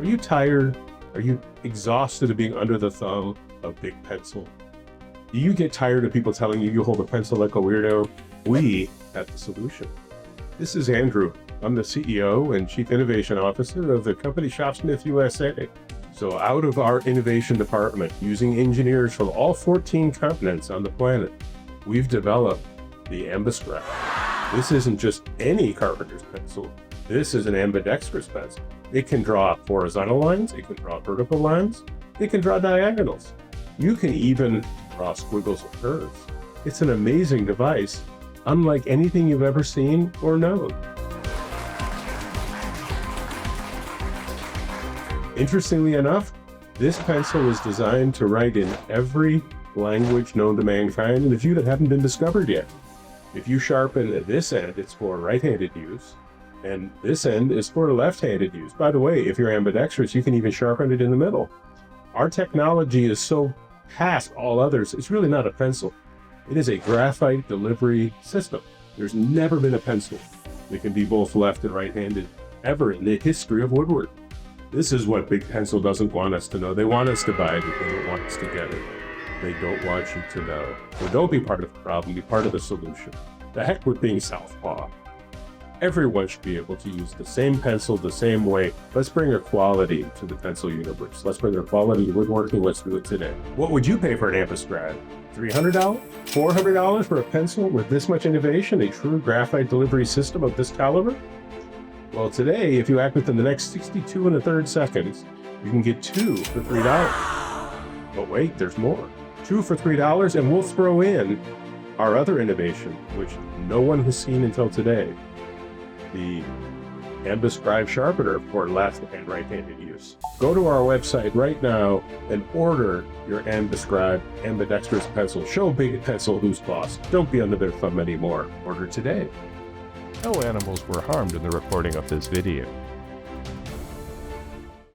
Are you tired? Are you exhausted of being under the thumb of big pencil? Do you get tired of people telling you hold a pencil like a weirdo? We have the solution. This is Andrew. I'm the CEO and Chief Innovation Officer of the company Shopsmith USA. So out of our innovation department, using engineers from all 14 continents on the planet, we've developed the ambiscribe. This isn't just any carpenter's pencil. This is an ambidextrous pencil. It can draw horizontal lines, it can draw vertical lines, it can draw diagonals. You can even draw squiggles and curves. It's an amazing device, unlike anything you've ever seen or known. Interestingly enough, this pencil is designed to write in every language known to mankind and a few that haven't been discovered yet. If you sharpen at this end, it's for right-handed use, and this end is for left-handed use. By the way, if you're ambidextrous, you can even sharpen it in the middle. Our technology is so past all others, it's really not a pencil. It is a graphite delivery system. There's never been a pencil that can be both left and right-handed ever in the history of woodwork. This is what Big Pencil doesn't want us to know. They want us to buy it, but they don't want us to get it. They don't want you to know. So don't be part of the problem, be part of the solution. The heck with being southpaw. Everyone should be able to use the same pencil the same way. Let's bring equality to the pencil universe. Let's bring equality to woodworking. Let's do it today. What would you pay for an ambiscribe? $300? $400 for a pencil with this much innovation, a true graphite delivery system of this caliber? Well, today, if you act within the next 62 1/3 seconds, you can get 2 for $3. But wait, there's more. 2 for $3, and we'll throw in our other innovation, which no one has seen until today. The ambiscribe sharpener for left and right-handed use. Go to our website right now and order your ambiscribe ambidextrous pencil. Show Big Pencil who's boss. Don't be under their thumb anymore. Order today. No animals were harmed in the recording of this video.